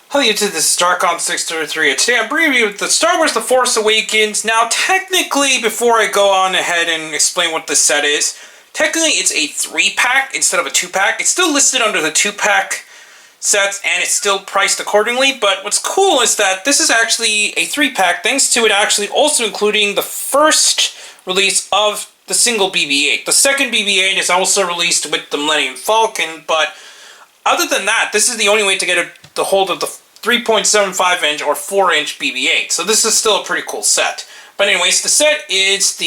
Hello YouTube, this is Darkon633, and today I'm bringing you the Star Wars The Force Awakens. Now, technically, before I go on ahead and explain what this set is, technically it's a 3-pack instead of a 2-pack. It's still listed under the 2-pack sets, and it's still priced accordingly, but what's cool is that this is actually a 3-pack, thanks to it actually also including the first release of the single BB-8. The second BB-8 is also released with the Millennium Falcon, but other than that, this is the only way to get the hold of the 3.75-inch or 4-inch BB-8. So this is still a pretty cool set. But anyways, the set is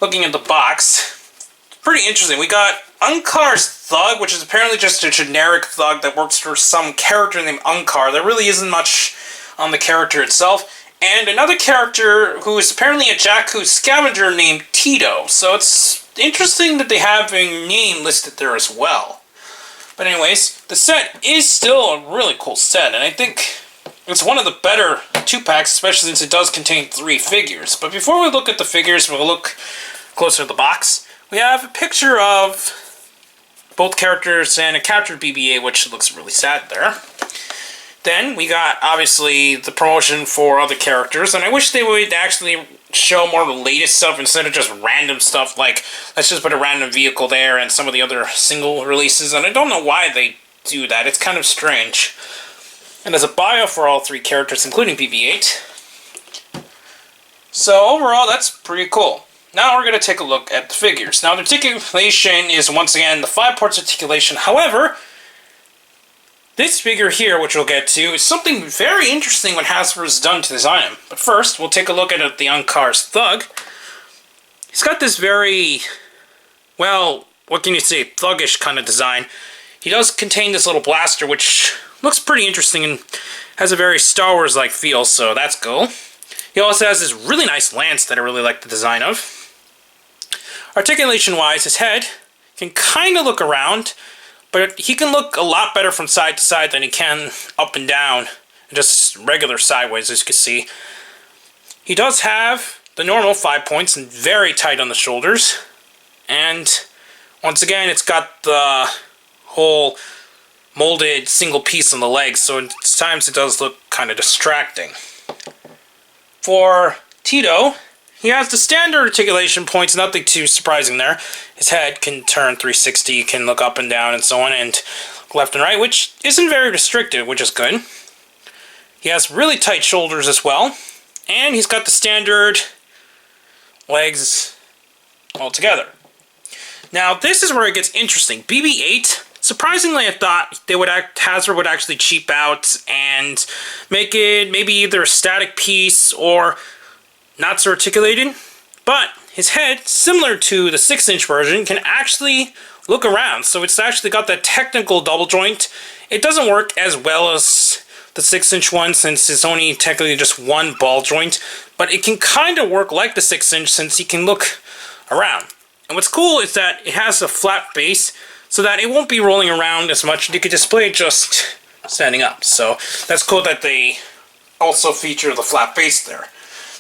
looking at the box, pretty interesting. We got Unkar's Thug, which is apparently just a generic thug that works for some character named Unkar. There really isn't much on the character itself. And another character who is apparently a Jakku Scavenger named Teedo. So it's interesting that they have a name listed there as well. But anyways, the set is still a really cool set, and I think it's one of the better 2-packs, especially since it does contain 3 figures. But before we look at the figures, we'll look closer at the box. We have a picture of both characters and a captured BB-8, which looks really sad there. Then we got, obviously, the promotion for other characters, and I wish they would actually show more of the latest stuff instead of just random stuff like, let's just put a random vehicle there and some of the other single releases, and I don't know why they do that. It's kind of strange. And there's a bio for all 3 characters, including BB-8. So overall, that's pretty cool. Now we're going to take a look at the figures. Now the articulation is, once again, the 5 parts articulation. However, this figure here, which we'll get to, is something very interesting what Hasbro's done to design him. But first, we'll take a look at the Unkar's Thug. He's got this very, well, what can you say, thuggish kind of design. He does contain this little blaster, which looks pretty interesting and has a very Star Wars-like feel, so that's cool. He also has this really nice lance that I really like the design of. Articulation-wise, his head can kind of look around, but he can look a lot better from side to side than he can up and down, and just regular sideways, as you can see. He does have the normal 5 points and very tight on the shoulders. And once again, it's got the whole molded single piece on the legs, so at times it does look kind of distracting. For Teedo, he has the standard articulation points, nothing too surprising there. His head can turn 360, can look up and down and so on, and left and right, which isn't very restrictive, which is good. He has really tight shoulders as well, and he's got the standard legs all together. Now, this is where it gets interesting. BB-8, surprisingly, I thought Hasbro would actually cheap out and make it maybe either a static piece or not so articulated, but his head, similar to the 6-inch version, can actually look around. So it's actually got that technical double joint. It doesn't work as well as the 6-inch one since it's only technically just one ball joint, but it can kind of work like the 6-inch since he can look around. And what's cool is that it has a flat base so that it won't be rolling around as much. You could display it just standing up. So that's cool that they also feature the flat base there.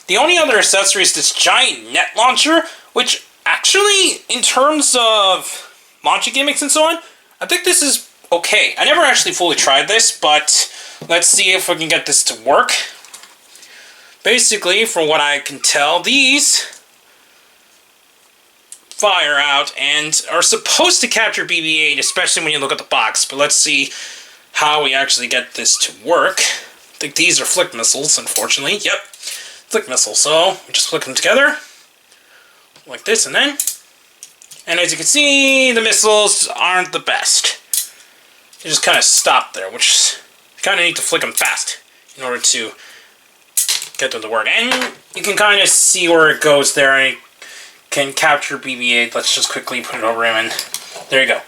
The only other accessory is this giant net launcher, which actually, in terms of launching gimmicks and so on, I think this is okay. I never actually fully tried this, but let's see if we can get this to work. Basically, from what I can tell, these fire out and are supposed to capture BB-8, especially when you look at the box, but let's see how we actually get this to work. I think these are flick missiles, unfortunately. Yep. Flick missile, so we just flick them together like this, and as you can see, the missiles aren't the best. They just kind of stop there, which you kind of need to flick them fast in order to get them to work. And you can kind of see where it goes there, and it can capture BB-8. Let's just quickly put it over him, and there you go.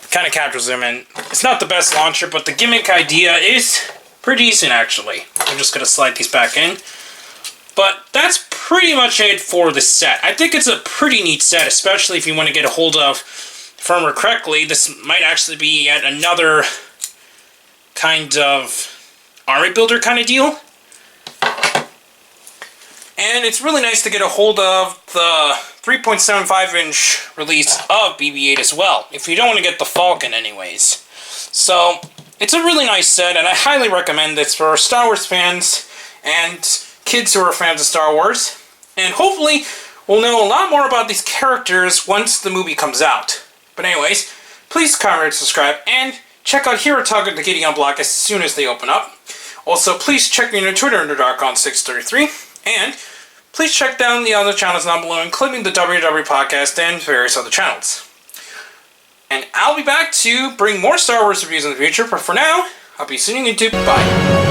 It kind of captures him, and it's not the best launcher, but the gimmick idea is pretty decent, actually. I'm just going to slide these back in. But that's pretty much it for the set. I think it's a pretty neat set, especially if you want to get a hold of, if I remember correctly, this might actually be yet another kind of army builder kind of deal. And it's really nice to get a hold of the 3.75-inch release of BB-8 as well, if you don't want to get the Falcon anyways. So, It's a really nice set, and I highly recommend this for Star Wars fans and kids who are fans of Star Wars. And hopefully, we'll know a lot more about these characters once the movie comes out. But anyways, please comment, subscribe, and check out Hero Talk at the Gideon Block as soon as they open up. Also, please check me on Twitter under Darkon633, and please check down the other channels down below, including the WW Podcast and various other channels. And I'll be back to bring more Star Wars reviews in the future, but for now, I'll be seeing you on YouTube. Bye.